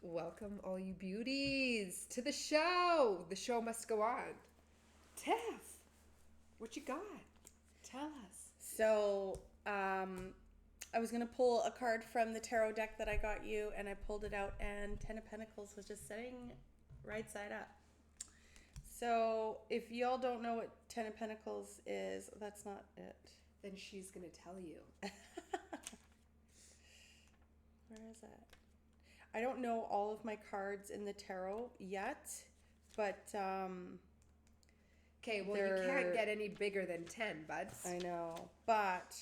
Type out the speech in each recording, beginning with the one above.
Welcome, all you beauties, to the show. The show must go on. Tiff, what you got? Tell us. So, I was going to pull a card from the tarot deck that I got you, and I pulled it out, and Ten of Pentacles was just sitting right side up. So, if y'all don't know what Ten of Pentacles is, that's not it. Then she's going to tell you. Where is it? I don't know all of my cards in the tarot yet, but okay, well, you can't get any bigger than 10, buds. I know, but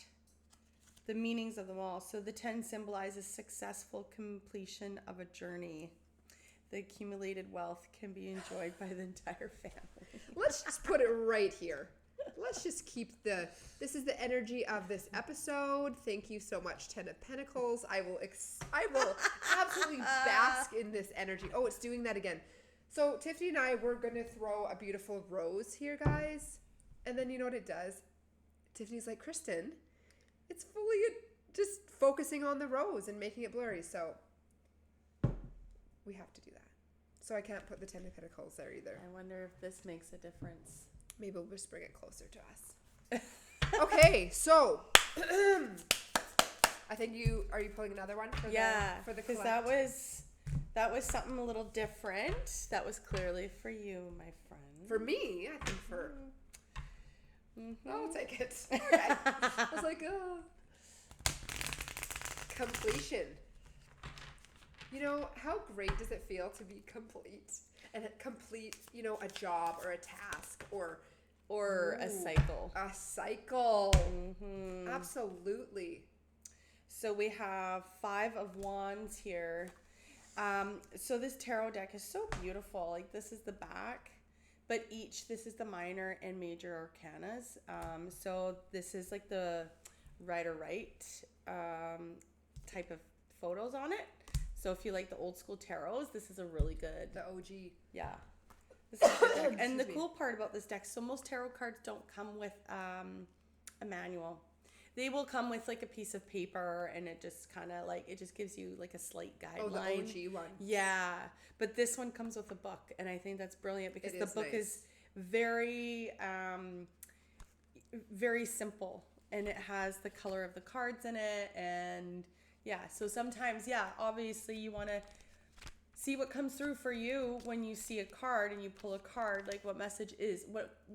the meanings of them all. So the 10 symbolizes successful completion of a journey. The accumulated wealth can be enjoyed by the entire family. Let's just put it right here. Let's just keep this is the energy of this episode. Thank you so much, Ten of Pentacles. I will absolutely bask in this energy. Oh, it's doing that again. So Tiffany and I, we're going to throw a beautiful rose here, guys. And then you know what it does? Tiffany's like, Kristen, it's fully just focusing on the rose and making it blurry. So we have to do that. So I can't put the Ten of Pentacles there either. I wonder if this makes a difference. Maybe we'll just bring it closer to us. Okay, so I think are you pulling another one for the because collect? that was something a little different. That was clearly for you, my friend. For me, I think for I'll take it. Okay. I was like, oh. Completion. You know, how great does it feel to be complete? And complete, you know, a job or a task or a cycle. A cycle. Mm-hmm. Absolutely. So we have 5 of Wands here. So this tarot deck is so beautiful. Like, this is the back, but this is the minor and major arcanas. So this is like the rider-right type of photos on it. So if you like the old school tarots, this is a really good. The OG. Yeah. This is the deck. And the cool part about this deck, so most tarot cards don't come with a manual. They will come with like a piece of paper, and it just kind of like, it just gives you like a slight guideline. Oh, the OG one. Yeah. But this one comes with a book, and I think that's brilliant because the book is very, very simple, and it has the color of the cards in it, and yeah, so sometimes, obviously you want to see what comes through for you when you see a card and you pull a card, like what message is,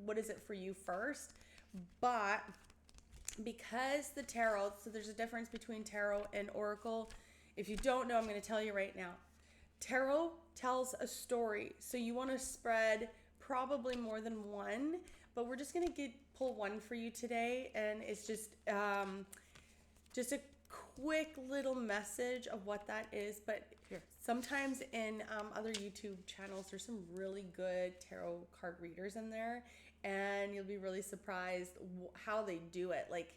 what is it for you first? But because the tarot, so there's a difference between tarot and oracle. If you don't know, I'm going to tell you right now. Tarot tells a story, so you want to spread probably more than one, but we're just going to pull one for you today, and it's just a quick little message of what that is. But sometimes in other YouTube channels, there's some really good tarot card readers in there, and you'll be really surprised how they do it. Like,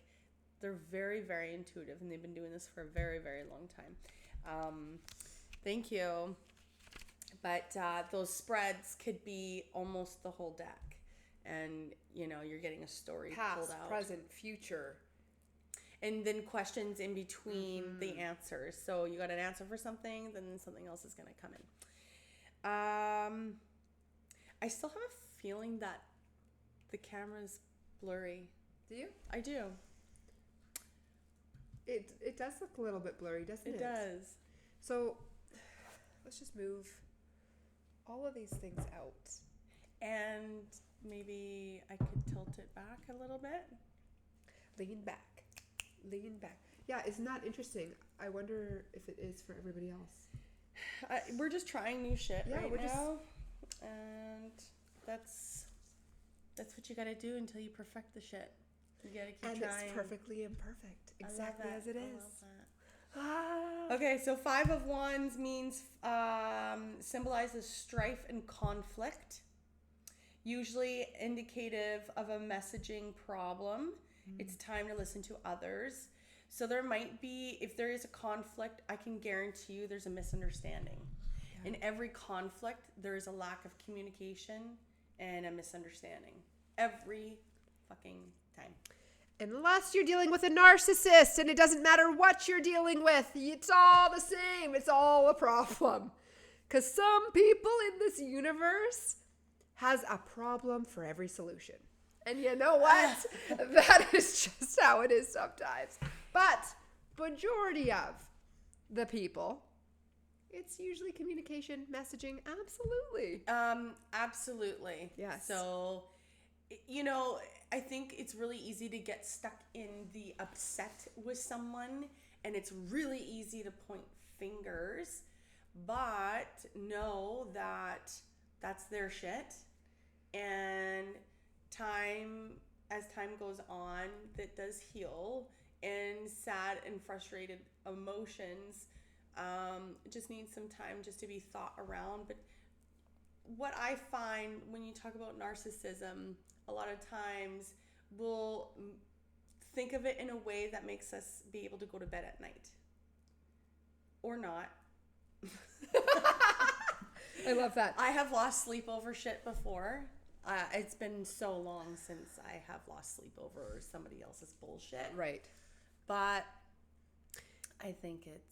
they're very, very intuitive, and they've been doing this for a very, very long time. Thank you. But those spreads could be almost the whole deck, and you're getting a story pulled out. Past, present, future. And then questions in between the answers. So you got an answer for something, then something else is going to come in. I still have a feeling that the camera's blurry. Do you? I do. It does look a little bit blurry, doesn't it? It does. So let's just move all of these things out. And maybe I could tilt it back a little bit. Lean back. Yeah, isn't that interesting? I wonder if it is for everybody else. We're just trying new shit right now. Just... And that's what you got to do until you perfect the shit. You got to keep trying. And it's perfectly imperfect. Exactly as it is. I love that. Okay, so 5 of Wands means symbolizes strife and conflict. Usually indicative of a messaging problem. It's time to listen to others. So there might be, if there is a conflict, I can guarantee you there's a misunderstanding. Yeah. In every conflict, there is a lack of communication and a misunderstanding. Every fucking time. Unless you're dealing with a narcissist, and it doesn't matter what you're dealing with. It's all the same. It's all a problem. Because some people in this universe has a problem for every solution. And you know what? That is just how it is sometimes. But majority of the people, it's usually communication, messaging. Absolutely. Absolutely. Yes. So, I think it's really easy to get stuck in the upset with someone, and it's really easy to point fingers, but know that that's their shit. And as time goes on, that does heal, and sad and frustrated emotions just need some time just to be thought around. But what I find when you talk about narcissism, a lot of times we'll think of it in a way that makes us be able to go to bed at night. Or not. I love that. I have lost sleep over shit before. It's been so long since I have lost sleep over somebody else's bullshit. Right. But I think it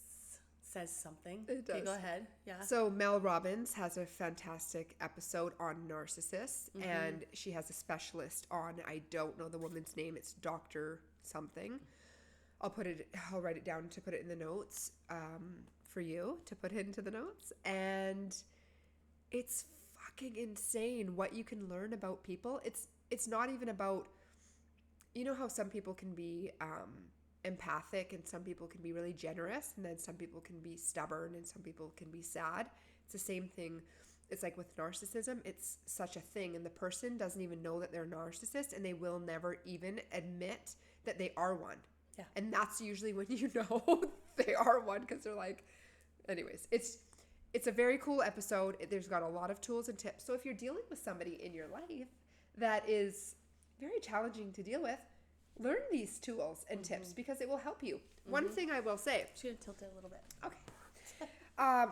says something. It does. Okay, go ahead. Yeah. So Mel Robbins has a fantastic episode on narcissists, and she has a specialist on, I don't know the woman's name, it's Dr. something. I'll write it down to put it in the notes for you to put into the notes. And it's fucking insane what you can learn about people. It's not even about, you know how some people can be empathic and some people can be really generous, and then some people can be stubborn and some people can be sad. It's the same thing. It's like with narcissism, it's such a thing, and the person doesn't even know that they're a narcissist, and they will never even admit that they are one. Yeah. And that's usually when you know they are one, because they're like, anyways, it's a very cool episode. There's got a lot of tools and tips. So if you're dealing with somebody in your life that is very challenging to deal with, learn these tools and tips, because it will help you. One thing I will say. Should have tilted a little bit. Okay.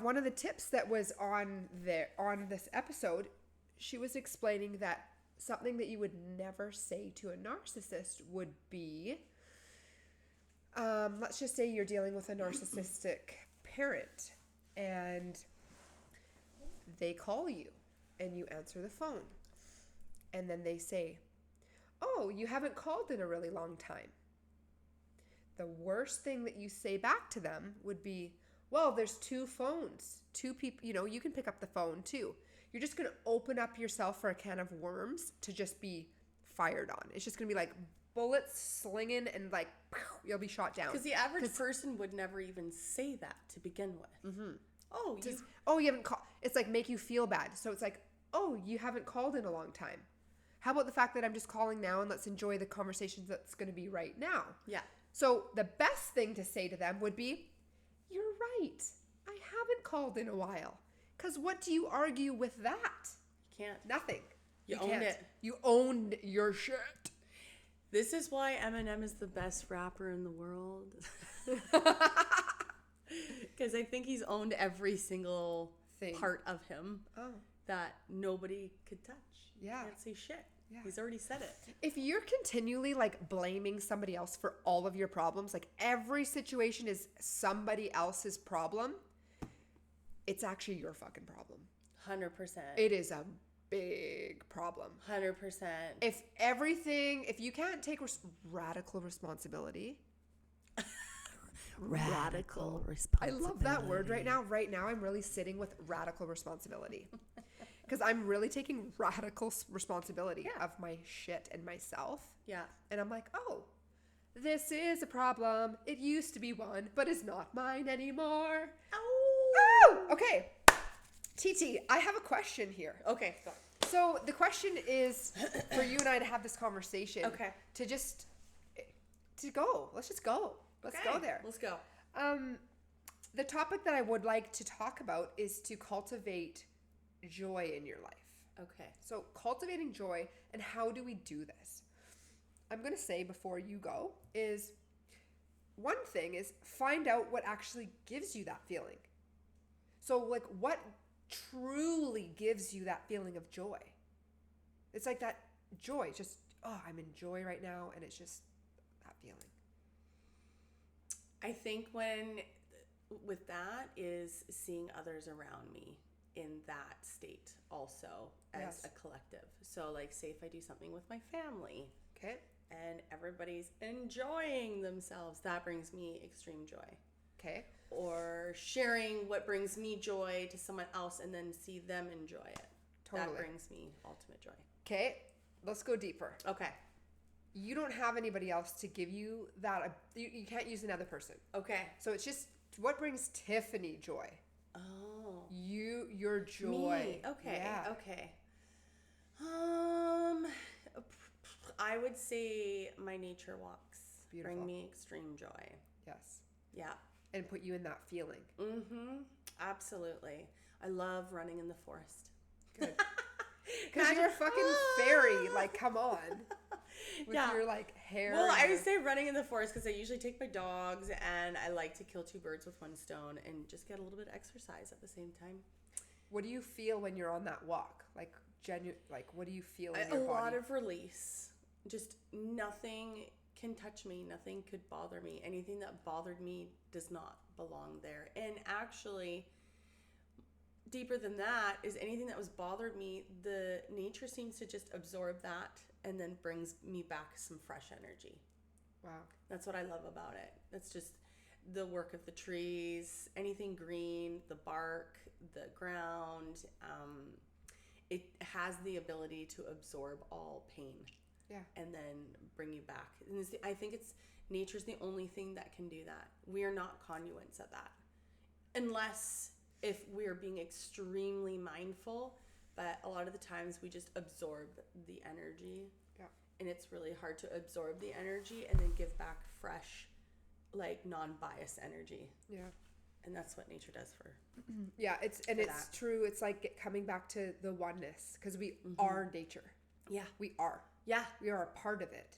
One of the tips that was on this episode, she was explaining that something that you would never say to a narcissist would be, let's just say you're dealing with a narcissistic parent and they call you and you answer the phone, and then they say, "Oh, you haven't called in a really long time." The worst thing that you say back to them would be, "Well, there's two phones, two people, you can pick up the phone too." You're just going to open up yourself for a can of worms to just be fired on. It's just going to be like bullets slinging and like, you'll be shot down. Because the average person would never even say that to begin with. Mm-hmm. Oh, you haven't called. It's like make you feel bad. So it's like, "Oh, you haven't called in a long time. How about the fact that I'm just calling now and let's enjoy the conversations that's going to be right now?" Yeah. So the best thing to say to them would be, "You're right. I haven't called in a while." Because what do you argue with that? You can't. Nothing. You owned it. You owned your shit. This is why Eminem is the best rapper in the world. Because I think he's owned every single part of him that nobody could touch. Yeah. You can't say shit. Yeah. He's already said it. If you're continually like blaming somebody else for all of your problems, like every situation is somebody else's problem, it's actually your fucking problem. 100%. It is a big problem. 100%. If you can't take radical responsibility. Radical I responsibility. love that word right now. Right now, I'm really sitting with radical responsibility. Because I'm really taking radical responsibility of my shit and myself. Yeah. And I'm like, oh, this is a problem. It used to be one, but it's not mine anymore. Oh! Okay. TT, I have a question here. Okay, go. So the question is for you and I to have this conversation. Okay. To go. Let's just go. Let's go there. Let's go. The topic that I would like to talk about is to cultivate joy in your life. Okay. So cultivating joy, and how do we do this? I'm going to say before you go is, one thing is find out what actually gives you that feeling. So like what truly gives you that feeling of joy? It's like that joy, just, I'm in joy right now, and it's just that feeling. I think with that is seeing others around me in that state also as Yes. a collective. So like say if I do something with my family Okay. and everybody's enjoying themselves, that brings me extreme joy. Okay. Or sharing what brings me joy to someone else and then see them enjoy it. Totally. That brings me ultimate joy. Okay. Let's go deeper. Okay. You don't have anybody else to give you that. You can't use another person. Okay. So it's just what brings Tiffany joy. Oh. Your joy. Me. Okay. Yeah. Okay. I would say my nature walks Beautiful. bring me extreme joy. Yes. Yeah. And put you in that feeling. Mm-hmm. Absolutely. I love running in the forest. Good. Because you're a fucking fairy. Like, come on. With your, like, hair. Well, I would say running in the forest because I usually take my dogs and I like to kill two birds with one stone and just get a little bit of exercise at the same time. What do you feel when you're on that walk? Like, what do you feel in your body? A lot of release. Just nothing can touch me. Nothing could bother me. Anything that bothered me does not belong there. And actually, deeper than that is anything that was bothered me, the nature seems to just absorb that and then brings me back some fresh energy. Wow. That's what I love about it. It's just the work of the trees, anything green, the bark, the ground. It has the ability to absorb all pain. Yeah. And then bring you back. And I think nature's the only thing that can do that. We are not conduits of that. Unless if we're being extremely mindful, but a lot of the times we just absorb the energy. Yeah. And it's really hard to absorb the energy and then give back fresh, like non-biased energy. Yeah. And that's what nature does for. Yeah, it's true. It's like coming back to the oneness because we are nature. Yeah. We are. Yeah. We are a part of it.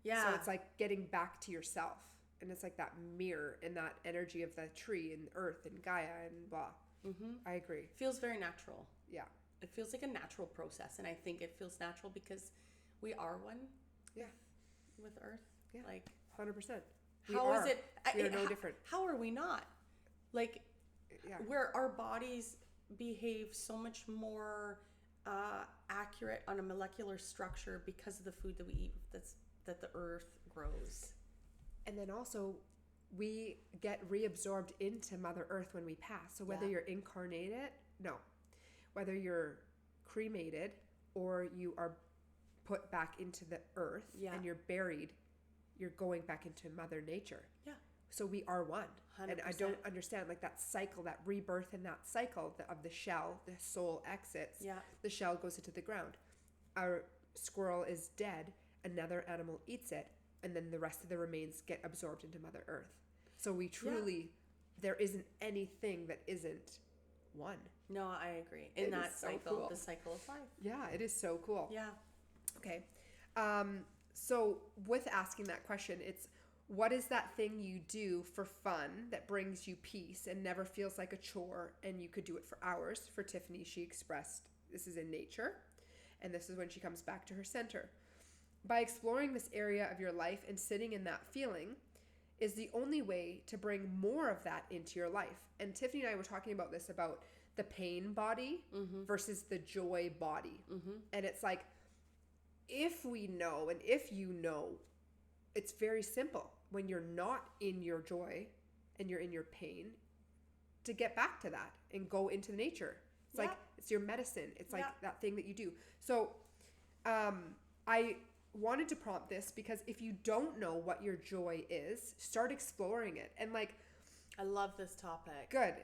Yeah. So it's like getting back to yourself. And it's like that mirror and that energy of the tree and earth and Gaia and blah. Mm-hmm. I agree. Feels very natural. Yeah. It feels like a natural process. And I think it feels natural because we are one. Yeah. With earth. Yeah. Like 100%. How is it? We are no different. How are we not? Like, yeah. Where our bodies behave so much more accurate on a molecular structure because of the food that we eat that the earth grows. And then also, we get reabsorbed into Mother Earth when we pass. So whether you're whether you're cremated or you are put back into the earth and you're buried, you're going back into Mother Nature. Yeah. So we are one. 100%. And I don't understand like that cycle, that rebirth in that cycle of the shell, the soul exits, the shell goes into the ground. Our squirrel is dead, another animal eats it, and then the rest of the remains get absorbed into Mother Earth. So we truly, there isn't anything that isn't one. No, I agree. In that cycle, the cycle of life. Yeah, it is so cool. Yeah. Okay. So with asking that question, it's what is that thing you do for fun that brings you peace and never feels like a chore and you could do it for hours? For Tiffany, she expressed this is in nature, and this is when she comes back to her center. By exploring this area of your life and sitting in that feeling is the only way to bring more of that into your life. And Tiffany and I were talking about this, about the pain body versus the joy body. And it's like, if we know and if you know, it's very simple when you're not in your joy and you're in your pain to get back to that and go into nature. It's like, it's your medicine. It's like that thing that you do. So I wanted to prompt this because if you don't know what your joy is, start exploring it. And like, I love this topic. Good.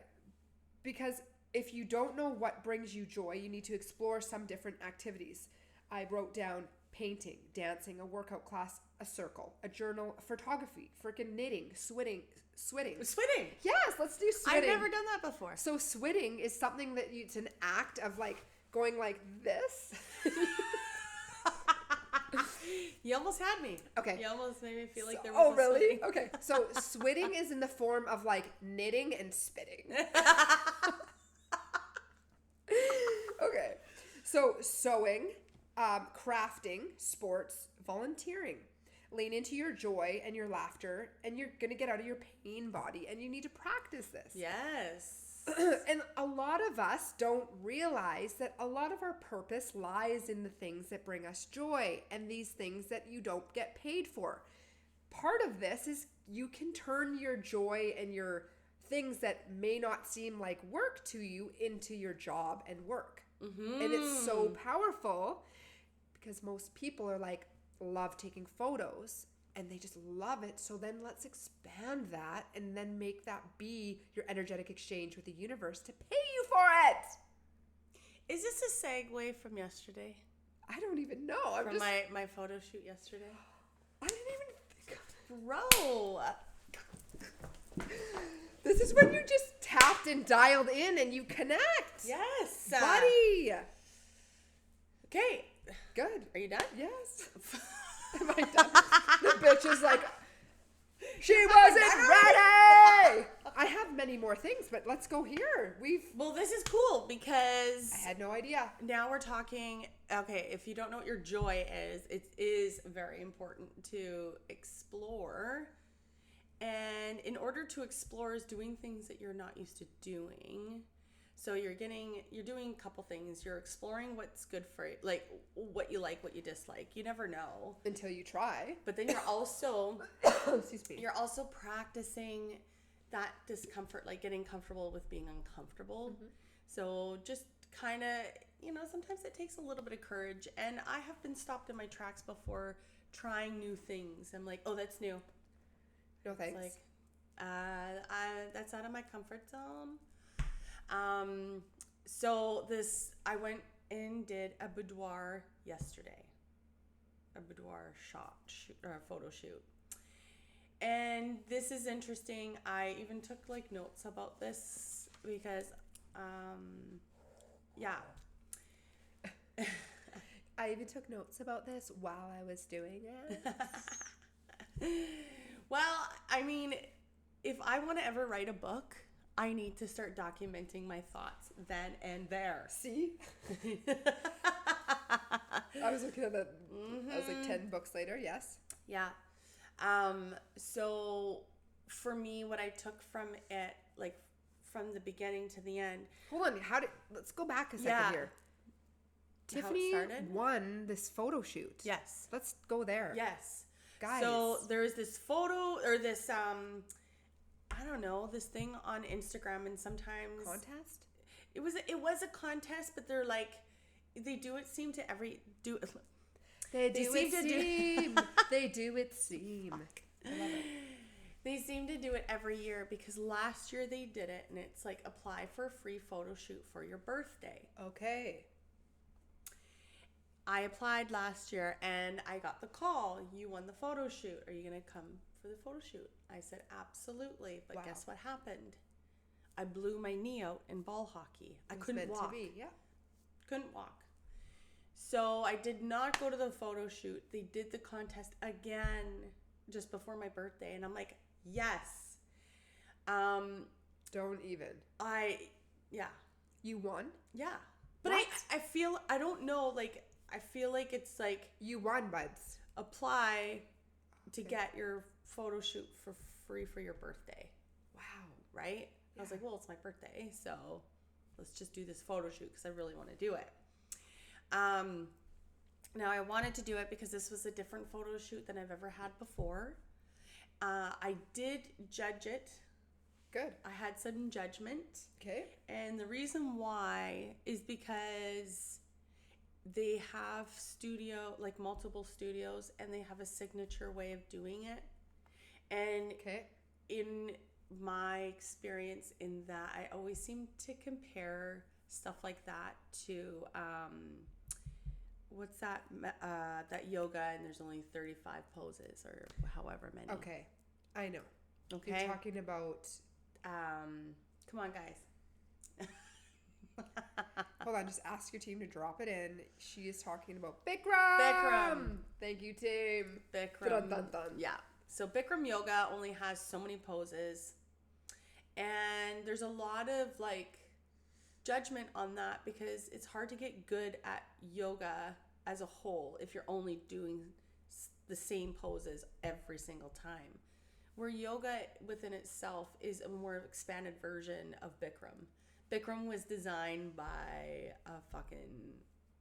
Because if you don't know what brings you joy, you need to explore some different activities. I wrote down painting, dancing, a workout class, a circle, a journal, photography, freaking knitting, switting. Yes, let's do switting. I've never done that before. So switting is something that it's an act of like going like this. You almost had me. Okay. You almost made me feel like there was Oh, really? Okay. So switting is in the form of like knitting and spitting. Okay. So sewing, crafting, sports, volunteering. Lean into your joy and your laughter, and you're going to get out of your pain body, and you need to practice this. Yes. And a lot of us don't realize that a lot of our purpose lies in the things that bring us joy and these things that you don't get paid for. Part of this is you can turn your joy and your things that may not seem like work to you into your job and work. Mm-hmm. And it's so powerful because most people are like, love taking photos and they just love it. So then let's expand that and then make that be your energetic exchange with the universe to pay you for it. Is this a segue from yesterday? I don't even know. From my photo shoot yesterday? I didn't even think. Bro. This is when you just tapped and dialed in and you connect. Yes. Buddy. Okay. Good. Are you done? Yes. Am I done? The bitch is like, she wasn't ready. I have many more things, but let's go here. Well, this is cool because I had no idea. Now we're talking, okay, if you don't know what your joy is, it is very important to explore. And in order to explore is doing things that you're not used to doing. So you're doing a couple things. You're exploring what's good for you, like what you like, what you dislike. You never know until you try. But then you're also, excuse me. You're also practicing that discomfort, like getting comfortable with being uncomfortable. Mm-hmm. So just kind of, sometimes it takes a little bit of courage. And I have been stopped in my tracks before trying new things. I'm like, oh, that's new. No thanks. It's like, that's out of my comfort zone. So I went and did a boudoir yesterday, a boudoir photo shoot. And this is interesting. I even took like notes about this because, yeah. I even took notes about this while I was doing it. Well, I mean, if I want to ever write a book, I need to start documenting my thoughts then and there. See? I was looking at that. Mm-hmm. I was like 10 books later. Yes. Yeah. So for me, what I took from it, like from the beginning to the end. Hold on. Let's go back a second here. Tiffany won this photo shoot. Yes. Let's go there. Yes. Guys. So there's this photo or this, I don't know, this thing on Instagram, and sometimes contest. It was a contest, but they're like, they do it seem. They do it seem. I love it. They seem to do it every year because last year they did it, and it's like apply for a free photo shoot for your birthday. Okay. I applied last year and I got the call. You won the photo shoot. Are you going to come for the photo shoot? I said, absolutely. But Guess what happened? I blew my knee out in ball hockey. I couldn't walk. To be, yeah. Couldn't walk. So I did not go to the photo shoot. They did the contest again just before my birthday. And I'm like, yes. Don't even. Yeah. You won? Yeah. But I feel, I don't know, like, I feel like it's like you won, buds. Apply to get your photo shoot for free for your birthday. Wow. Right? Yeah. I was like, well, it's my birthday, so let's just do this photo shoot because I really want to do it. Now I wanted to do it because this was a different photo shoot than I've ever had before. I did judge it. Good. I had some judgment. Okay. And the reason why is because they have multiple studios, and they have a signature way of doing it. And in my experience in that, I always seem to compare stuff like that to, what's that, that yoga, and there's only 35 poses or however many. Okay. I know. Okay. You're talking about, come on, guys. Hold on, just ask your team to drop it in. She is talking about Bikram. Thank you, team. Bikram. Dun, dun, dun. Yeah. So Bikram yoga only has so many poses, and there's a lot of like judgment on that because it's hard to get good at yoga as a whole if you're only doing the same poses every single time. where yoga within itself is a more expanded version of Bikram. Bikram was designed by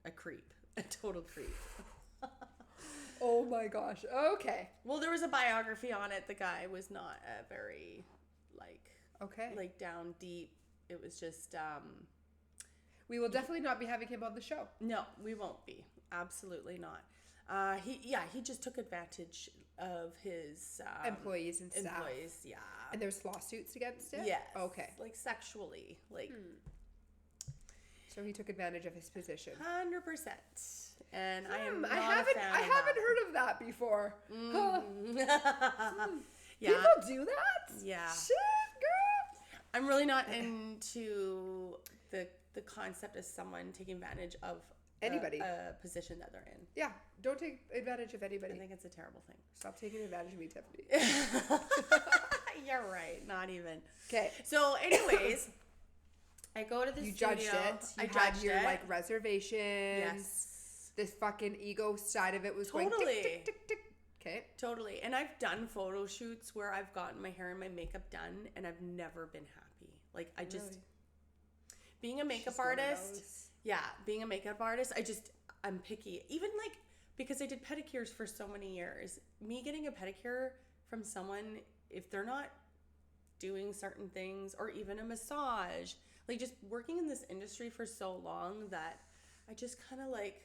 a creep, a total creep. Oh my gosh. Okay. Well, there was a biography on it. The guy was not a very like down deep. It was just we will definitely not be having him on the show. No, we won't be. Absolutely not. He just took advantage of his employees and staff. Employees, yeah. And there's lawsuits against it? Yes. Okay. Like sexually, like. So he took advantage of his position. 100%. And I am not I haven't heard of that before. Yeah. People do that? Yeah. Shit, girl. I'm really not into the concept of someone taking advantage of anybody, a position that they're in. Yeah, don't take advantage of anybody. I think it's a terrible thing. Stop taking advantage of me, Tiffany. You're right. Not even. Okay. So, anyways, I go to the studio. You judged it. You had your like reservations. Yes. This fucking ego side of it was totally. Going tick, tick, tick, tick. Okay. Totally. And I've done photo shoots where I've gotten my hair and my makeup done, and I've never been happy. Like I just really? Being a makeup artist. Yeah, being a makeup artist, I'm picky. Even like because I did pedicures for so many years. Me getting a pedicure from someone, if they're not doing certain things, or even a massage, like just working in this industry for so long that I just kind of like,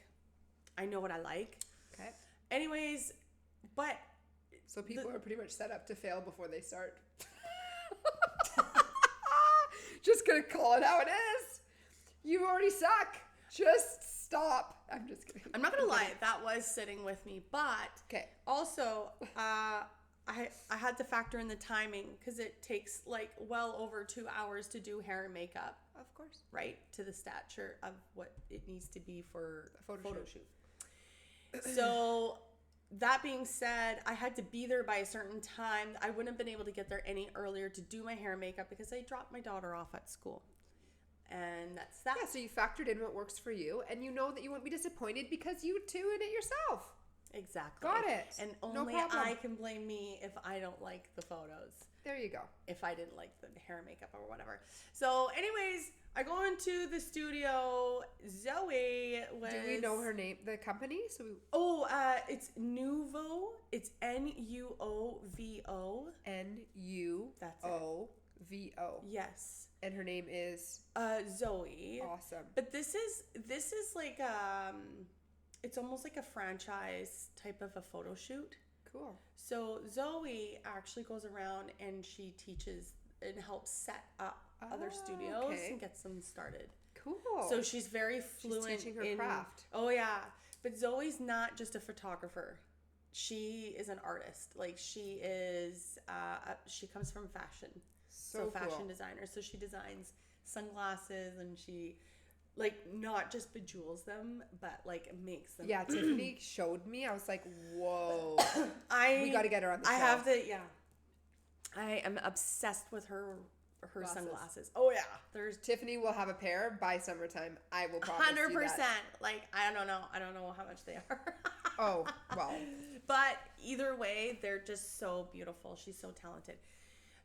I know what I like. Okay. Anyways, but so people are pretty much set up to fail before they start. Just gonna call it how it is. You already suck. Just stop. I'm just kidding. I'm not gonna lie, that was sitting with me, but okay. Also, I had to factor in the timing because it takes like well over 2 hours to do hair and makeup. Of course. Right? To the stature of what it needs to be for a photo shoot. So that being said, I had to be there by a certain time. I wouldn't have been able to get there any earlier to do my hair and makeup because I dropped my daughter off at school. And that's that. Yeah, so you factored in what works for you, and you know that you won't be disappointed because you tuned it yourself. Exactly. Got it. And only I can blame me if I don't like the photos. There you go. If I didn't like the hair and makeup or whatever. So anyways, I go into the studio. Zoe was... Do we know her name, the company? It's Nuovo. It's Nuovo. Nuovo. That's it. Yes. And her name is Zoe. Awesome. But this is like it's almost like a franchise type of a photo shoot. Cool. So Zoe actually goes around and she teaches and helps set up other studios and gets them started. Cool. So she's very fluent. She's teaching her craft. Oh yeah, but Zoe's not just a photographer. She is an artist. Like she is. She comes from fashion. So fashion designer. So she designs sunglasses and she like not just bejewels them, but like makes them. Yeah, Tiffany showed me. I was like, whoa. We got to get her on the show. I have to, yeah. I am obsessed with her sunglasses. Oh yeah. Tiffany will have a pair by summertime. I will promise 100%. You that. Like, I don't know how much they are. Oh, well. But either way, they're just so beautiful. She's so talented.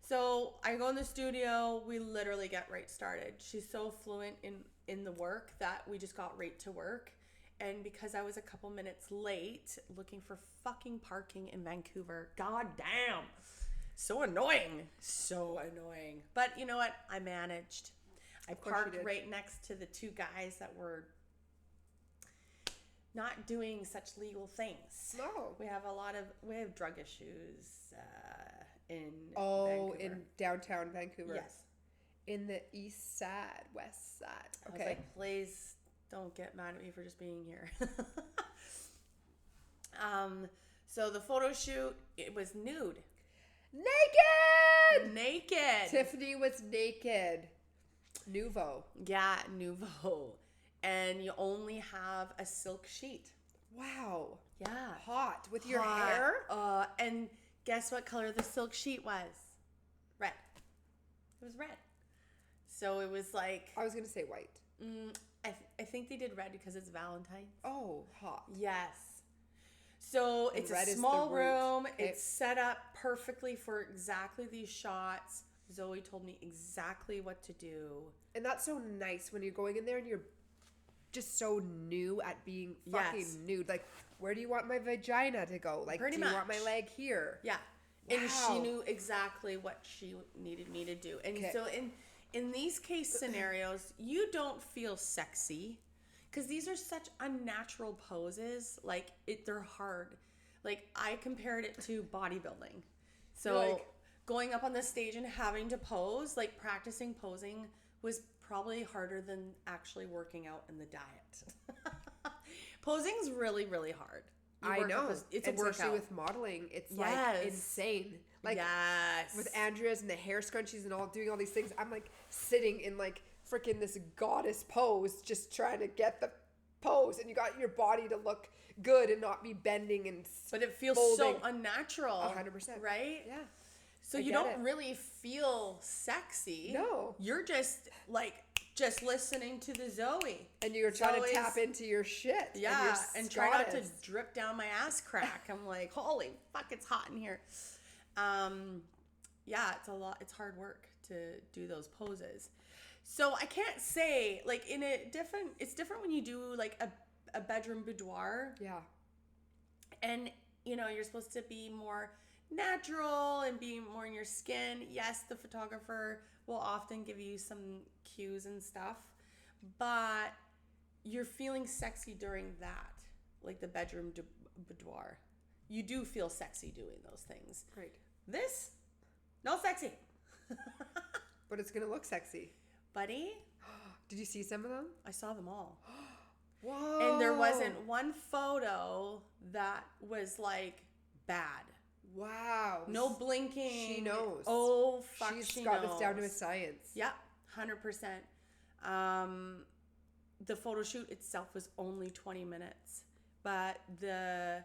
So I go in the studio, we literally get right started. She's so fluent in the work that we just got right to work. And because I was a couple minutes late looking for fucking parking in Vancouver, god damn, so annoying. But you know what? I managed. I parked right next to the two guys that were not doing such legal things. No. We have drug issues in Vancouver. In downtown Vancouver. Yes. In the east side, west side. Okay. I was like, please don't get mad at me for just being here. So the photo shoot, it was nude. Naked. Tiffany was naked. Nuovo. Yeah, Nuovo. And you only have a silk sheet. Wow. Yeah. Hot. With your hair? And guess what color the silk sheet was? Red. It was red. So it was like... I was going to say white. I think they did red because it's Valentine's. Oh, hot. Yes. So And it's a red is the small root. room. Okay. It's set up perfectly for exactly these shots. Zoe told me exactly what to do. And that's so nice when you're going in there and you're just so new at being fucking nude. Like, where do you want my vagina to go? Like, Pretty do you want much. my leg here? Yeah. And Wow. she knew exactly what she needed me to do. And Okay. so in these case scenarios, you don't feel sexy because these are such unnatural poses. Like, they're hard. Like, I compared it to bodybuilding. So Like- going up on the stage and having to pose, like practicing posing was probably harder than actually working out in the diet. Posing's really, really hard. You I work know. up it's a Especially workout. with modeling. It's Yes. like insane. Like yes. with Andrea's and the hair scrunchies and all doing all these things. I'm like sitting in like freaking this goddess pose, just trying to get the pose, and you got your body to look good and not be bending and But it feels folding. so unnatural. 100%. Right? Yeah. So I you get don't it. really feel sexy. No. You're just like listening to the Zoe. And you're trying Zoe's- to tap into your shit. Yeah, and try not to goddess. drip down my ass crack. I'm like, holy fuck, it's hot in here. Yeah, it's a lot. It's hard work to do those poses. So I can't say like it's different when you do like a bedroom boudoir. Yeah. And you're supposed to be more natural and be more in your skin. Yes, the photographer will often give you some cues and stuff, but you're feeling sexy during that, like the bedroom boudoir. You do feel sexy doing those things. Right. This, no sexy. But it's going to look sexy. Buddy, Did you see some of them? I saw them all. Whoa. And there wasn't one photo that was like bad. Wow. No blinking. She knows. Oh, fuck, She's she got knows. this down to a science. Yep, 100%. The photo shoot itself was only 20 minutes, but the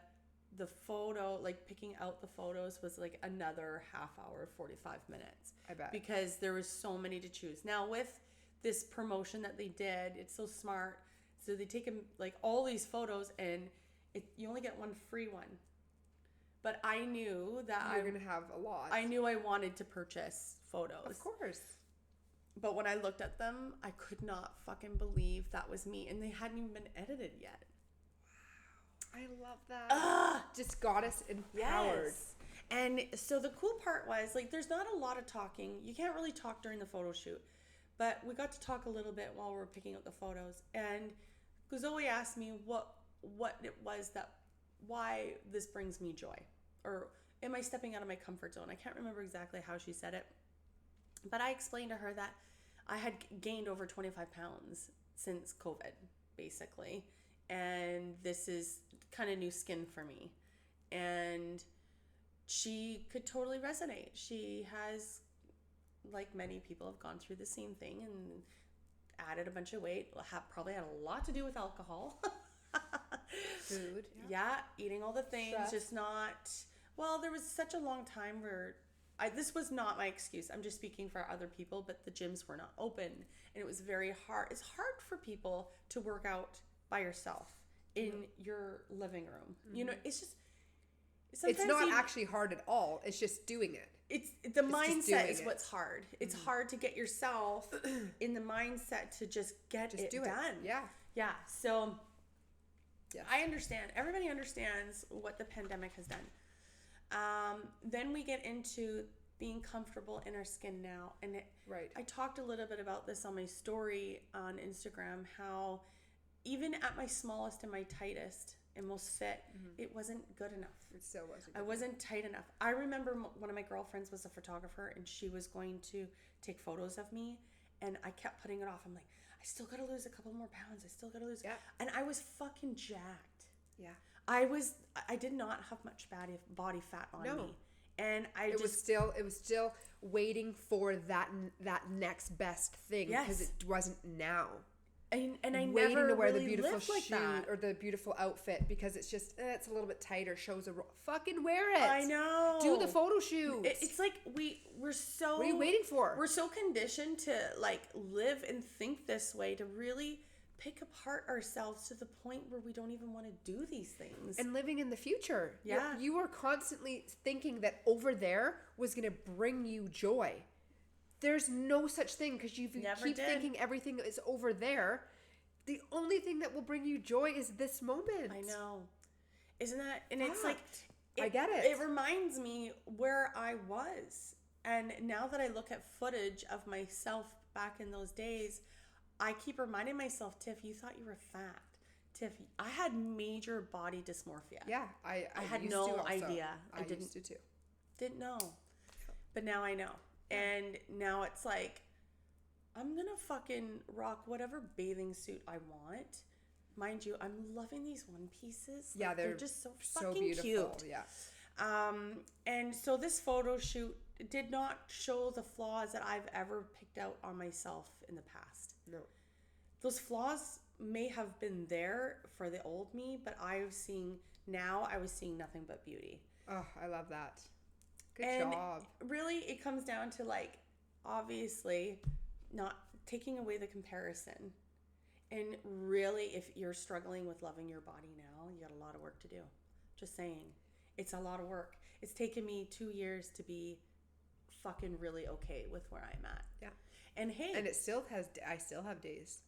photo, like picking out the photos, was like another half hour, 45 minutes. I bet. Because there was so many to choose. Now with this promotion that they did, it's so smart. So they take like all these photos, and you only get one free one. But I knew that You're going to have a lot. I knew I wanted to purchase photos. Of course. But when I looked at them, I could not fucking believe that was me. And they hadn't even been edited yet. I love that. Just goddess empowered. Yes. And so the cool part was, like, there's not a lot of talking. You can't really talk during the photo shoot. But we got to talk a little bit while we were picking out the photos. And Zoe asked me what it was why this brings me joy. Or am I stepping out of my comfort zone? I can't remember exactly how she said it. But I explained to her that I had gained over 25 pounds since COVID, basically. And this is kind of new skin for me. And she could totally resonate. She has, like many people, have gone through the same thing and added a bunch of weight. Probably had a lot to do with alcohol. Food. Yeah, eating all the things, Stress. just not... Well, there was such a long time where... this was not my excuse. I'm just speaking for other people, but the gyms were not open. And it was very hard. It's hard for people to work out by yourself in your living room. Mm-hmm. It's just... It's not actually hard at all. It's just doing it. It's the just mindset doing is it. what's hard. It's hard to get yourself in the mindset to just get it Do done. it. Yeah. Yeah. So Yes. I understand. Everybody understands what the pandemic has done. Then we get into being comfortable in our skin now. And Right. I talked a little bit about this on my story on Instagram, how even at my smallest and my tightest and most fit, it wasn't good enough. It still wasn't. I wasn't tight enough. I remember one of my girlfriends was a photographer, and she was going to take photos of me, and I kept putting it off. I'm like, I still got to lose a couple more pounds. I still got to lose. Yeah. And I was fucking jacked. Yeah. I did not have much body fat on me. And It was still waiting for that next best thing, because it wasn't now. And I waiting never to wear really the beautiful lived like shoe that. or the beautiful outfit, because it's just it's a little bit tighter, shows fucking wear it. I know. Do the photo shoot. It's like we're so... What are you waiting for? We're so conditioned to like live and think this way, to really pick apart ourselves to the point where we don't even want to do these things. And living in the future. Yeah. You are constantly thinking that over there was going to bring you joy. There's no such thing, because you keep thinking everything is over there. The only thing that will bring you joy is this moment. I know. Isn't that? And it's like, I get it. It reminds me where I was. And now that I look at footage of myself back in those days, I keep reminding myself, Tiff, you thought you were fat. Tiff, I had major body dysmorphia. Yeah, I had used no to also. idea. I used to too. Didn't know. But now I know. And now it's like, I'm going to fucking rock whatever bathing suit I want. Mind you, I'm loving these one pieces. Yeah, they're just so fucking beautiful. cute. Yeah. And so this photo shoot did not show the flaws that I've ever picked out on myself in the past. No. Those flaws may have been there for the old me, but I was seeing nothing but beauty. Oh, I love that. Good job. Really, it comes down to, like, obviously not taking away the comparison. And really, if you're struggling with loving your body now, you got a lot of work to do. Just saying. It's a lot of work. It's taken me 2 years to be fucking really okay with where I'm at. Yeah. And hey. And I still have days.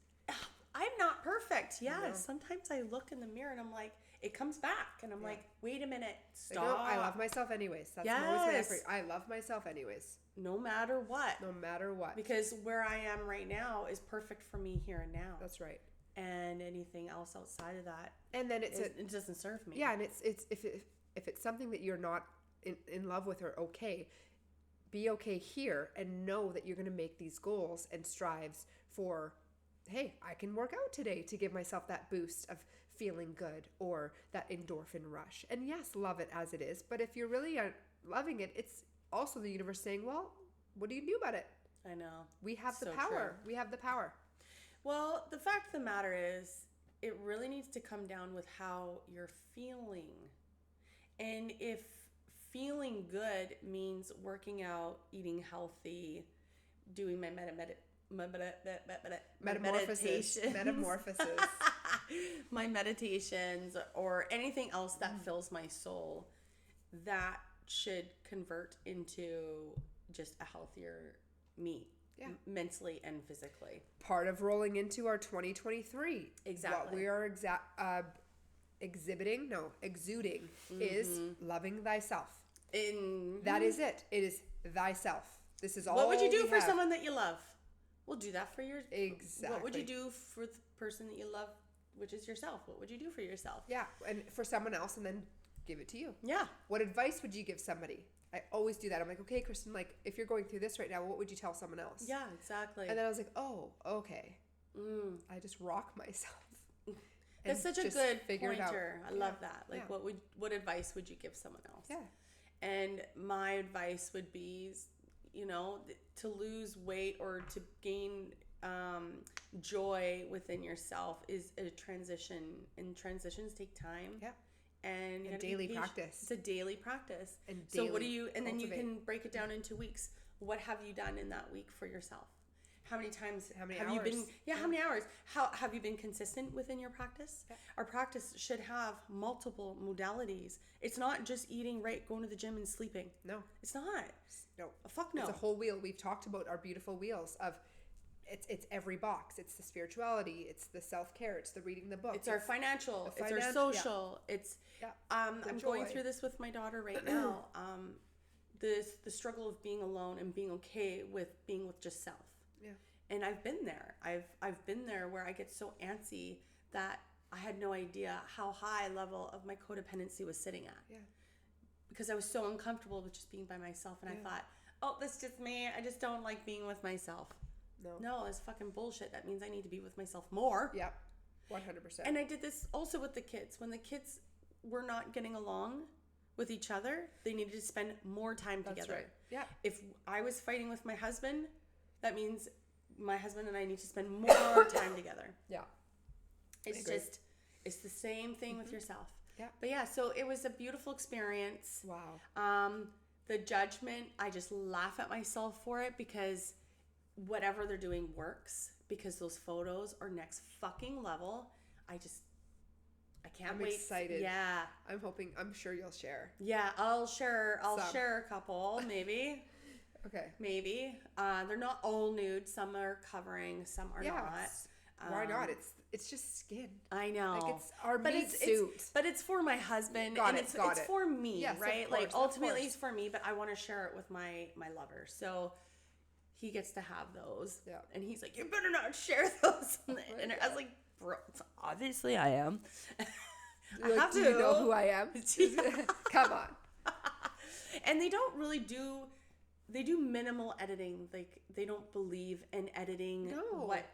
I'm not perfect. Yeah. No. Sometimes I look in the mirror and I'm like, it comes back. And I'm like, wait a minute. Stop. No, I love myself anyways. That's always my effort. I love myself anyways. No matter what. No matter what. Because where I am right now is perfect for me here and now. That's right. And anything else outside of that, and then it doesn't serve me. Yeah, and it's if it's something that you're not in love with or okay, be okay here and know that you're going to make these goals and strives for, hey, I can work out today to give myself that boost of feeling good or that endorphin rush. And yes, love it as it is. But if you're really loving it, it's also the universe saying, well, what do you do about it? I know. We have the power. True. We have the power. Well, the fact of the matter is, it really needs to come down with how you're feeling. And if feeling good means working out, eating healthy, doing my Metamorphosis. my meditations, or anything else that fills my soul, that should convert into just a healthier me. Yeah. Mentally and physically. Part of rolling into our 2023. Exactly. What we are exuding is loving thyself. That is it. It is thyself. This is all. What would you do for someone that you love? We'll do that for your. Exactly. What would you do for the person that you love, which is yourself? What would you do for yourself? Yeah, and for someone else, and then give it to you. Yeah. What advice would you give somebody? I always do that. I'm like, okay, Kristen, like, if you're going through this right now, what would you tell someone else? Yeah, exactly. And then I was like, oh, okay. I just rock myself. That's such a good pointer. I love that. Like, yeah. what advice would you give someone else? Yeah. And my advice would be, to lose weight or to gain joy within yourself is a transition, and transitions take time. Yeah. And daily practice. It's a daily practice. And so daily what do you, and cultivate. then you can break it down into weeks. What have you done in that week for yourself? How many times how many have hours? you been, how many hours? How have you been consistent within your practice? Yeah. Our practice should have multiple modalities. It's not just eating right, going to the gym and sleeping. No. It's not. No. Fuck no. It's a whole wheel. We've talked about our beautiful wheels of it's every box. It's the spirituality. It's the self-care. It's the reading the book. It's our financial. It's our social. Yeah. It's I'm going through this with my daughter right now. The struggle of being alone and being okay with being with just self. Yeah. And I've been there. I've been there where I get so antsy that I had no idea how high level of my codependency was sitting at. Yeah. Because I was so uncomfortable with just being by myself, and I thought, oh, that's just me. I just don't like being with myself. No, that's fucking bullshit. That means I need to be with myself more. Yeah, 100%. And I did this also with the kids. When the kids were not getting along with each other, they needed to spend more time together. That's right. Yeah. If I was fighting with my husband, that means my husband and I need to spend more time together. Yeah. It's the same thing with yourself. Yeah. But yeah, so it was a beautiful experience. Wow. The judgment, I just laugh at myself for it, because whatever they're doing works. because those photos are next fucking level. I can't wait. I'm excited. Yeah. I'm sure you'll share. Yeah, I'll share a couple, maybe. Okay. Maybe. They're not all nude. Some are covering, some are not. Why not? It's just skin. I know. Like it's our meat suit. But it's for my husband. It's for me, yes, right? Of course, like ultimately it's for me, but I want to share it with my lover. So he gets to have those. Yeah. And he's like, you better not share those. And I was like, bro, obviously I am. I have to. Do you know who I am? Come on. And they don't really do, they do minimal editing. Like they don't believe in editing what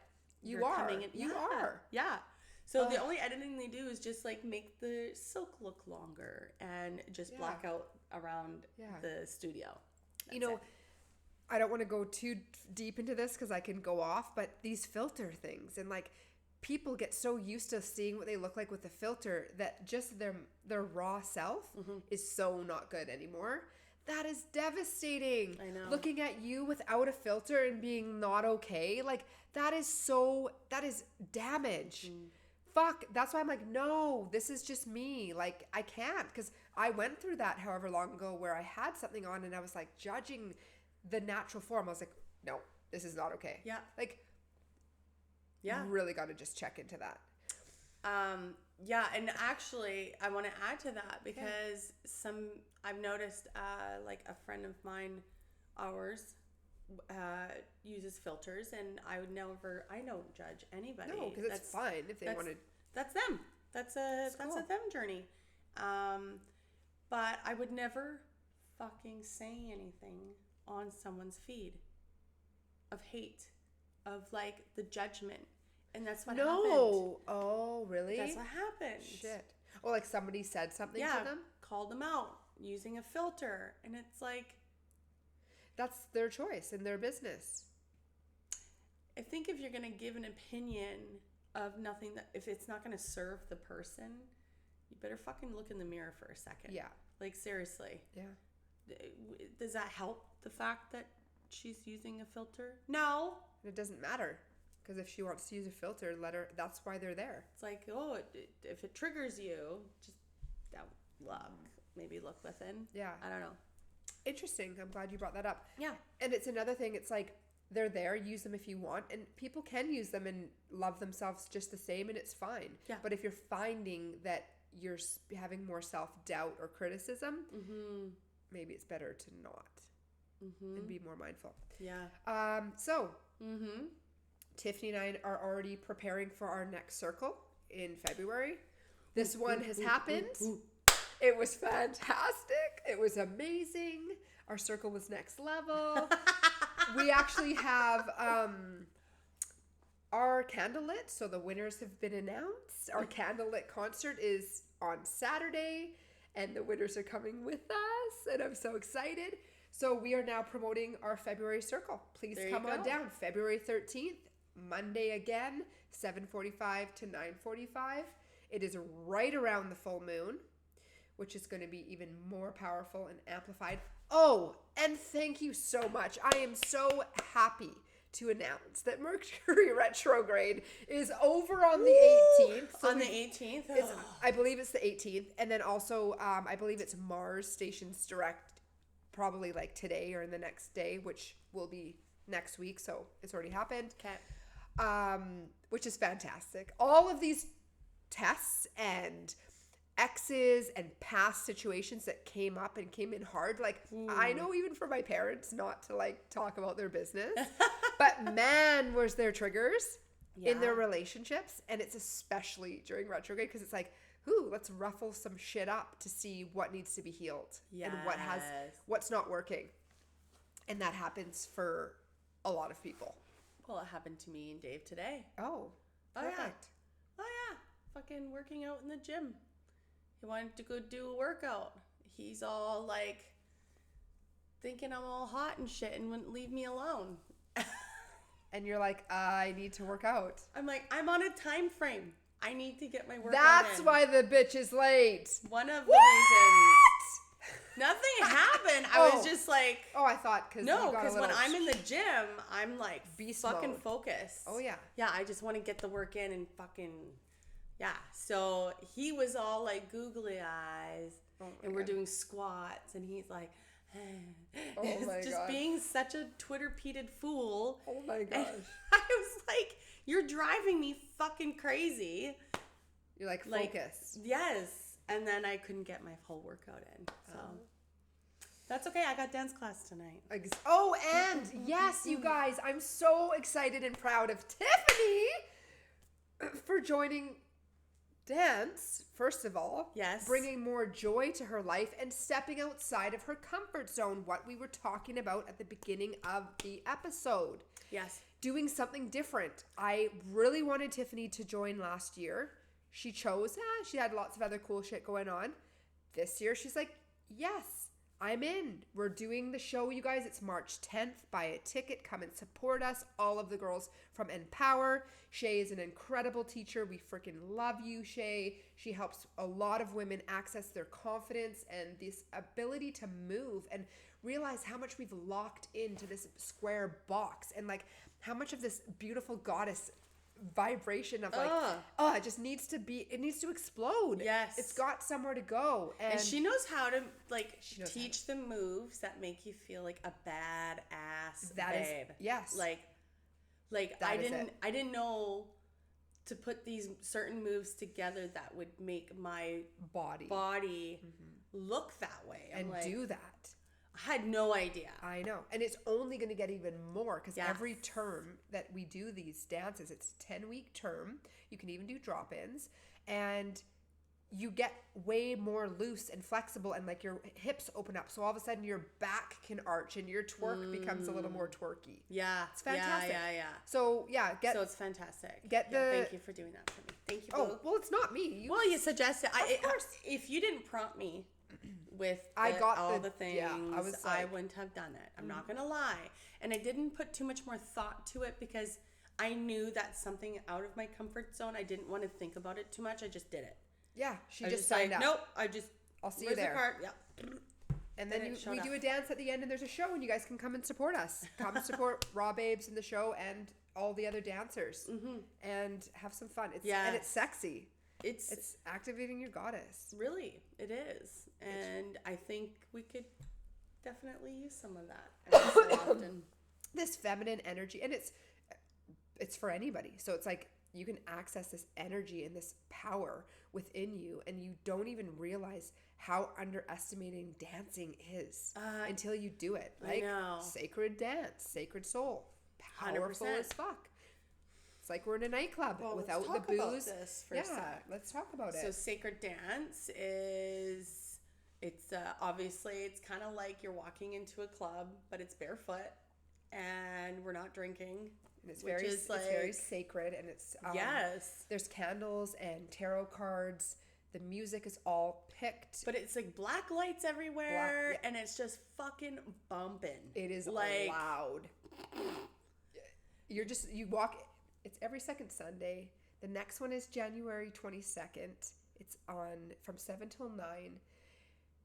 you are. Coming in. You are. Yeah. So the only editing they do is just like make the silk look longer and just black out around the studio. That's it. I don't want to go too deep into this because I can go off, but these filter things and like people get so used to seeing what they look like with the filter that just their raw self is so not good anymore. That is devastating. I know. Looking at you without a filter and being not okay, like that is damage. Fuck. That's why I'm like, no, this is just me. Like I can't, because I went through that however long ago where I had something on and I was like judging the natural form. I was like, no, this is not okay. Yeah. Like, you really got to just check into that. Yeah, and actually, I want to add to that because I've noticed, like a friend of mine, ours, uses filters, and I don't judge anybody. No, because it's fine if they want to. That's them. That's a them journey. But I would never fucking say anything on someone's feed of hate, of like the judgment. And that's what happened. No. Oh, really? That's what happened. Shit. Or like somebody said something to them? Called them out using a filter. And it's like, that's their choice and their business. I think if you're going to give an opinion of nothing, that if it's not going to serve the person, you better fucking look in the mirror for a second. Yeah. Like seriously. Yeah. Does that help the fact that she's using a filter? No. It doesn't matter. Because if she wants to use a filter, let her. That's why they're there. It's like, if it triggers you, just maybe look within. Yeah. I don't know. Interesting. I'm glad you brought that up. Yeah. And it's another thing. It's like, they're there. Use them if you want. And people can use them and love themselves just the same, and it's fine. Yeah. But if you're finding that you're having more self-doubt or criticism, maybe it's better to not. And be more mindful. Yeah. So... Tiffany and I are already preparing for our next circle in February. This one has happened. It was fantastic. It was amazing. Our circle was next level. We actually have our candlelit. So the winners have been announced. Our candlelit concert is on Saturday, and the winners are coming with us, and I'm so excited. So we are now promoting our February circle. Please come on down. February 13th. Monday again, 7:45 to 9:45. It is right around the full moon, which is going to be even more powerful and amplified. Oh, and thank you so much. I am so happy to announce that Mercury retrograde is over on the 18th. So on the 18th? I believe it's the 18th. And then also, I believe it's Mars stations direct, probably like today or in the next day, which will be next week. So it's already happened. Okay. Which is fantastic. All of these tests and exes and past situations that came up and came in hard. Like, I know even for my parents not to like talk about their business, but man, was there triggers in their relationships. And it's especially during retrograde because it's like, let's ruffle some shit up to see what needs to be healed and what's not working. And that happens for a lot of people. Well, it happened to me and Dave today. Oh, perfect. Oh, yeah. Fucking working out in the gym. He wanted to go do a workout. He's all like thinking I'm all hot and shit and wouldn't leave me alone. And you're like, I need to work out. I'm like, I'm on a time frame. I need to get my workout That's in. why the bitch is late. One of the reasons. Nothing happened. I was just like, oh, I thought because when I'm in the gym, I'm like beast fucking mode. focused. Oh yeah. Yeah, I just want to get the work in and fucking So he was all like googly eyes, and we're doing squats, and he's like, oh my just gosh. being such a Twitter-peated fool. Oh my gosh. And I was like, you're driving me fucking crazy. You're like focused. Yes. And then I couldn't get my whole workout in. So that's okay. I got dance class tonight. Oh, and yes, you guys, I'm so excited and proud of Tiffany for joining dance, first of all. Yes. Bringing more joy to her life and stepping outside of her comfort zone, what we were talking about at the beginning of the episode. Yes. Doing something different. I really wanted Tiffany to join last year. She chose, she had lots of other cool shit going on. This year, she's like, yes, I'm in. We're doing the show, you guys. It's March 10th. Buy a ticket. Come and support us. All of the girls from Empower. Shay is an incredible teacher. We freaking love you, Shay. She helps a lot of women access their confidence and this ability to move and realize how much we've locked into this square box and like how much of this beautiful goddess vibration of like, it just needs to explode. Yes. It's got somewhere to go. And she knows how to like teach the moves that make you feel like a badass babe. Yes. Like I didn't know to put these certain moves together that would make my body look that way. And like, do that. I had no idea. I know. And it's only going to get even more because every term that we do these dances, it's a 10-week term. You can even do drop-ins. And you get way more loose and flexible and like your hips open up. So all of a sudden your back can arch and your twerk becomes a little more twerky. Yeah. It's fantastic. Yeah. So so it's fantastic. Thank you for doing that for me. Thank you. Oh, well, it's not me. You suggested. Of course. If you didn't prompt me with all the things, I wouldn't have done it. I'm not going to lie. And I didn't put too much more thought to it because I knew that's something out of my comfort zone. I didn't want to think about it too much. I just did it. Yeah, she just signed up. Nope, I'll see you there. The card? Yeah. And then we do a dance at the end and there's a show and you guys can come and support us. Come support Raw Babes in the show and all the other dancers and have some fun. And it's sexy. It's activating your goddess. Really, it is. And I think we could definitely use some of that every so often. This feminine energy, and it's for anybody. So it's like you can access this energy and this power within you, and you don't even realize how underestimating dancing is until you do it. Like sacred dance, sacred soul, powerful 100%. As fuck. It's like we're in a nightclub without the booze. About this for a sec. Let's talk about it. So sacred dance is, it's obviously it's kind of like you're walking into a club, but it's barefoot, and we're not drinking. And it's very sacred, and it's there's candles and tarot cards. The music is all picked, but it's like black lights everywhere, and it's just fucking bumping. It is like loud. You walk. It's every second Sunday. The next one is January 22nd. It's on from 7 till 9.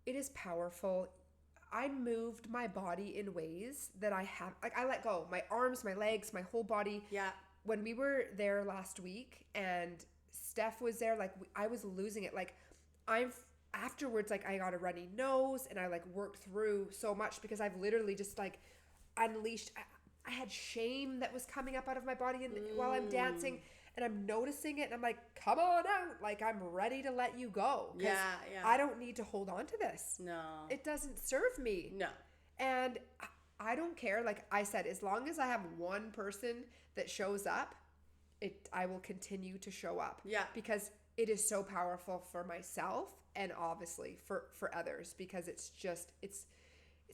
It is powerful. I moved my body in ways that I let go. My arms, my legs, my whole body. Yeah. When we were there last week and Steph was there, like I was losing it. Like afterwards, like I got a runny nose and I like worked through so much because I've literally just like unleashed. I had shame that was coming up out of my body and while I'm dancing, and I'm noticing it and I'm like, come on out. Like I'm ready to let you go. Yeah. I don't need to hold on to this. No. It doesn't serve me. No. And I don't care. Like I said, as long as I have one person that shows up, I will continue to show up. Yeah. Because it is so powerful for myself and obviously for others, because it's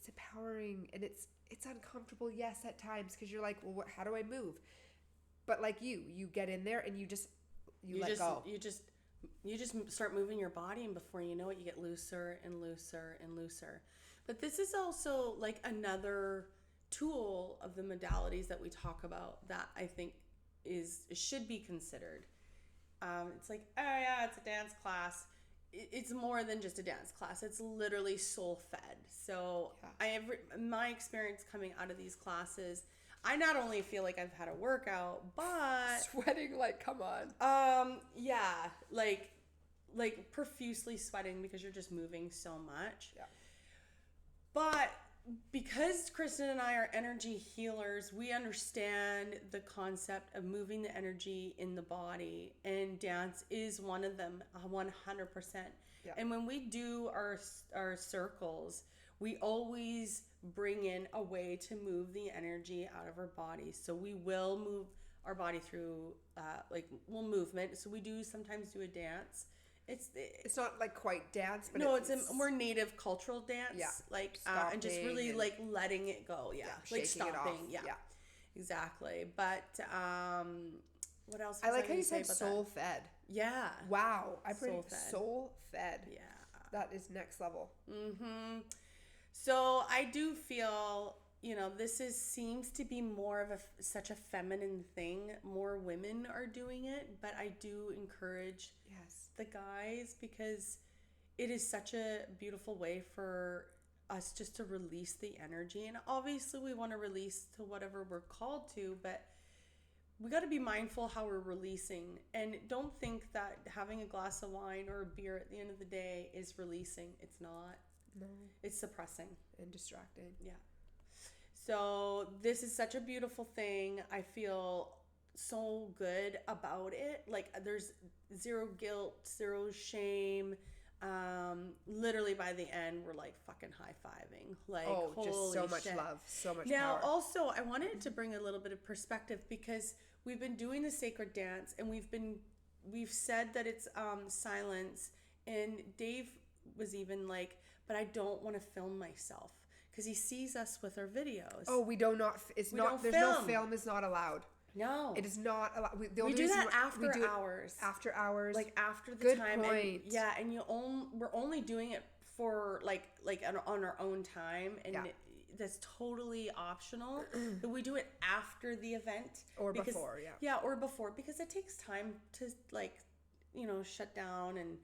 empowering and it's uncomfortable, yes, at times, because you're like, well, how do I move? But like you get in there and you let go. You just start moving your body, and before you know it, you get looser and looser and looser. But this is also like another tool of the modalities that we talk about that I think should be considered. It's like, oh yeah, it's a dance class. it's more than just a dance class. It's literally soul fed. So my experience coming out of these classes, I not only feel like I've had a workout, but sweating like, come on. Like profusely sweating because you're just moving so much. Yeah. But because Kristen and I are energy healers, we understand the concept of moving the energy in the body, and dance is one of them, 100%. Yeah. And when we do our circles, we always bring in a way to move the energy out of our body. So we will move our body through movement. So we do sometimes do a dance. It's not like quite dance, but no, it's a more native cultural dance. Yeah, and just really like letting it go. Yeah, like stopping. It off. Yeah, exactly. But what else? I like how you said soul fed. Yeah. Wow, I'm pretty soul fed. Yeah, that is next level. Mm-hmm. So I do feel, this seems to be more of such a feminine thing. More women are doing it, but I do encourage the guys, because it is such a beautiful way for us just to release the energy. And obviously we want to release to whatever we're called to, but we got to be mindful how we're releasing. And don't think that having a glass of wine or a beer at the end of the day is releasing. It's not. No. It's suppressing. And distracting. Yeah. So this is such a beautiful thing. I feel so good about it. Like, there's zero guilt, zero shame. Literally by the end, we're like fucking high-fiving. Like, just so much shit. love, so much now, power. also, I wanted to bring a little bit of perspective, because we've been doing the sacred dance, and we've said that it's silence, and Dave was even like, but I don't want to film myself, because he sees us with our videos. Oh, we do not. It's we not. Don't there's film. no film. Is not allowed. No, it is not allowed. We do that after hours. After hours, like after the Good time. point. And we're only doing it for like on our own time, and that's totally optional. But we do it after the event or before, or before, because it takes time to shut down and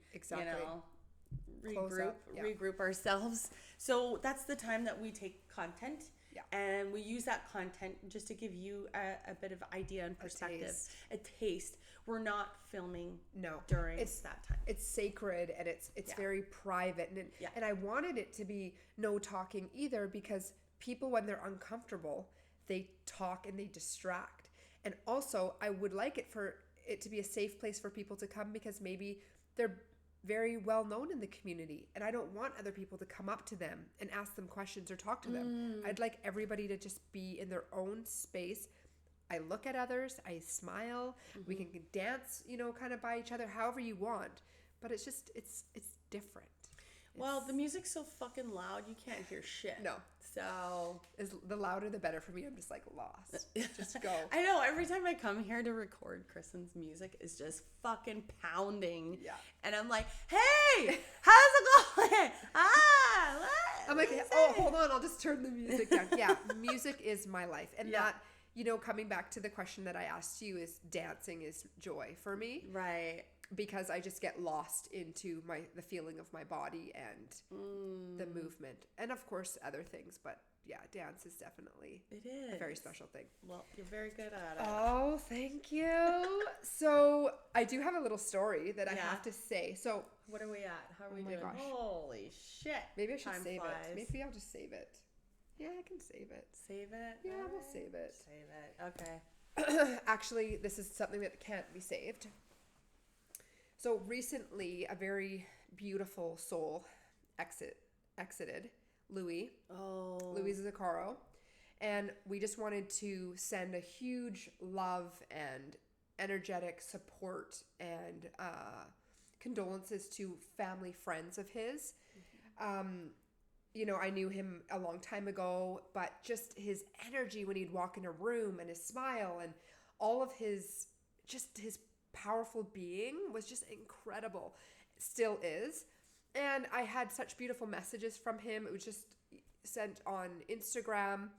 regroup ourselves. So that's the time that we take content. Yeah. And we use that content just to give you a bit of idea and perspective. A taste. We're not filming during that time. It's sacred, and it's very private. And I wanted it to be no talking either, because people, when they're uncomfortable, they talk and they distract. And also, I would like it for it to be a safe place for people to come, because maybe they're very well known in the community, and I don't want other people to come up to them and ask them questions or talk to them. I'd like everybody to just be in their own space. I look at others, I smile, we can dance, kind of by each other, however you want, but it's just, it's different. Well, the music's so fucking loud, you can't hear shit. No. So the louder the better for me. I'm just like lost. Just go. I know. Every time I come here to record, Kristen's music is just fucking pounding. Yeah. And I'm like, hey, how's it going? What? I'm like, hold on, I'll just turn the music down. Yeah, music is my life. And that, coming back to the question that I asked you, is dancing is joy for me. Right. Because I just get lost into the feeling of my body and the movement, and of course other things, but dance is definitely a very special thing. Well, you're very good at it. Oh, thank you. So I do have a little story that I have to say. So what are we at? How are we doing? Gosh. Holy shit. Maybe I should save flies. it. Maybe I'll just save it. Yeah, I can save it. Save it? Yeah, we'll save it. Save it. Okay. Actually, this is something that can't be saved. So recently, a very beautiful soul exited, Louis. Oh. Louis Zaccaro. And we just wanted to send a huge love and energetic support and condolences to family, friends of his. I knew him a long time ago, but just his energy when he'd walk in a room, and his smile, and all of his powerful being was just incredible. Still is. And I had such beautiful messages from him. It was just sent on Instagram,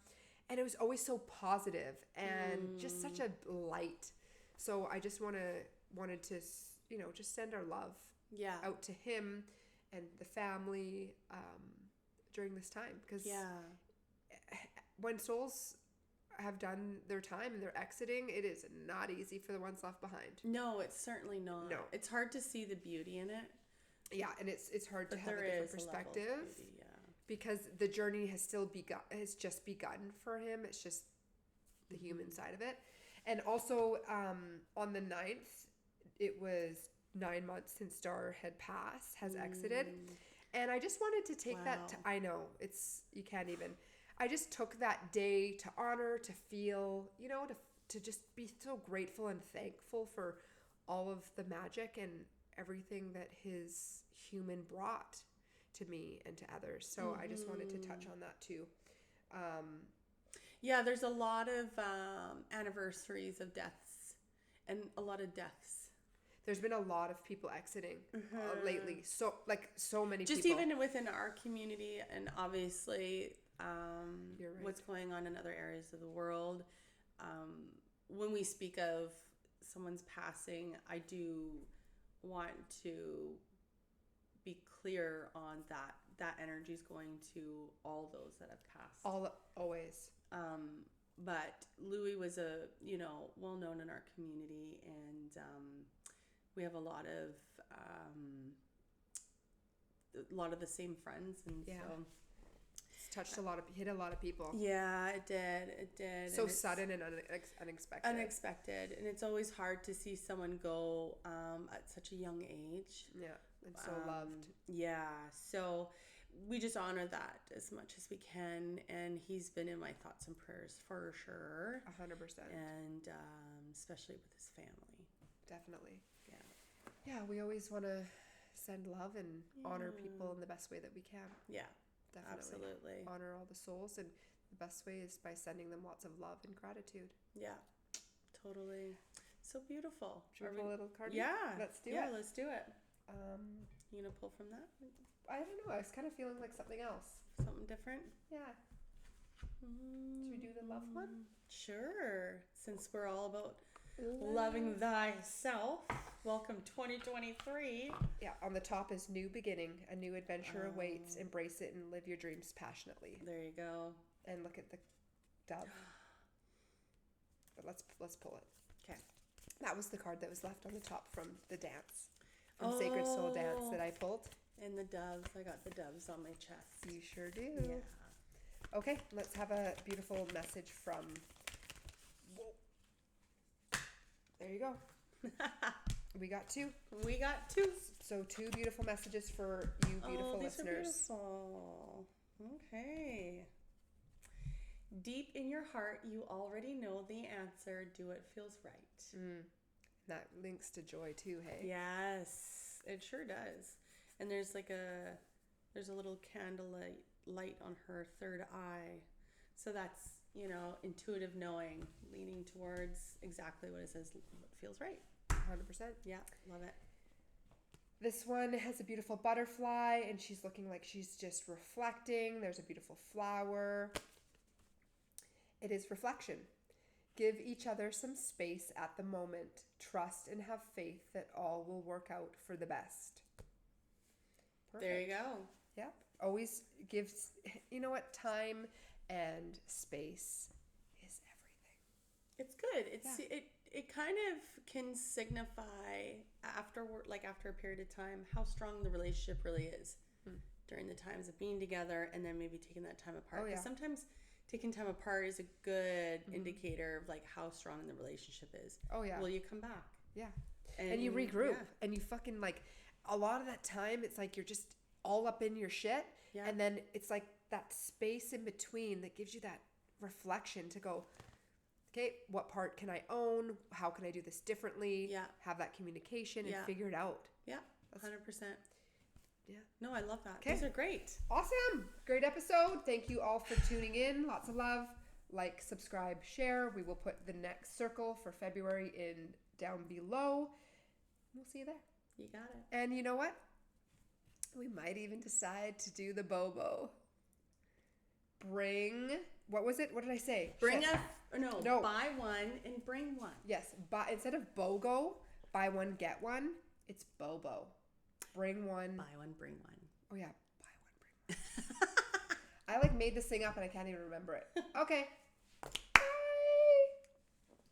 and it was always so positive and just such a light. So I just wanted to just send our love out to him and the family during this time. Because when souls have done their time and they're exiting, it is not easy for the ones left behind. No, it's certainly not. No. It's hard to see the beauty in it. Yeah, and it's hard to have a different perspective, beauty, because the journey has just begun for him. It's just the human side of it. And also on the 9th, it was 9 months since Dar has exited. And I just wanted to take that I know, you can't even. I just took that day to honor, to feel, to just be so grateful and thankful for all of the magic and everything that his human brought to me and to others. So I just wanted to touch on that too. There's a lot of anniversaries of deaths and a lot of deaths. There's been a lot of people exiting lately. So many just people. Just even within our community, and obviously You're right. what's going on in other areas of the world. When we speak of someone's passing, I do want to be clear on that energy is going to all those that have passed. Always. But Louis was well known in our community, and we have a lot of the same friends, and so touched hit a lot of people. Yeah, it did. So sudden and unexpected. And it's always hard to see someone go at such a young age. Yeah, and so loved. Yeah, so we just honor that as much as we can, and he's been in my thoughts and prayers for sure. 100%. And especially with his family. Definitely. Yeah, we always want to send love and honor people in the best way that we can. Yeah. Definitely. Absolutely. Honor all the souls, and the best way is by sending them lots of love and gratitude. Yeah, totally. So beautiful. Should we pull a little card? Yeah. Let's do it. Yeah, let's do it. You gonna pull from that? I don't know. I was kind of feeling like something else. Something different? Yeah. Should we do the love one? Sure. Since we're all about loving thyself. Welcome 2023. Yeah, on the top is new beginning. A new adventure awaits. Embrace it and live your dreams passionately. There you go. And look at the dove. But let's pull it. Okay. That was the card that was left on the top from the dance. From Sacred Soul Dance that I pulled. And the doves. I got the doves on my chest. You sure do. Yeah. Okay, let's have a beautiful message from... There you go. We got two. So 2 beautiful messages for you beautiful listeners. These are beautiful. Okay. Deep in your heart, you already know the answer. Do what feels right. That links to joy too, hey? Yes, it sure does. And there's a little candlelight light on her third eye. So that's, intuitive knowing, leaning towards exactly what it says, what feels right. 100%. Yeah, love it. This one has a beautiful butterfly, and she's looking like she's just reflecting. There's a beautiful flower. It is reflection. Give each other some space at the moment. Trust and have faith that all will work out for the best. Perfect. There you go. Yep. Always gives, time and space is everything. It's good. It kind of can signify after a period of time how strong the relationship really is during the times of being together, and then maybe taking that time apart. Oh, yeah. Because sometimes taking time apart is a good indicator of how strong the relationship is. Oh yeah. Will you come back? Yeah. And you regroup and you fucking a lot of that time it's like you're just all up in your shit. Yeah. And then it's like that space in between that gives you that reflection to go, okay, what part can I own? How can I do this differently? Yeah. Have that communication and figure it out. Yeah. 100%. Yeah. No, I love that. Okay. These are great. Awesome. Great episode. Thank you all for tuning in. Lots of love. Like, subscribe, share. We will put the next circle for February down below. We'll see you there. You got it. And you know what? We might even decide to do the Bobo. What was it? What did I say? Buy one and bring one. Yes. Instead of BOGO, buy one, get one, it's Bobo. Bring one. Buy one, bring one. Oh yeah, buy one, bring one. I like made this thing up and I can't even remember it. Okay.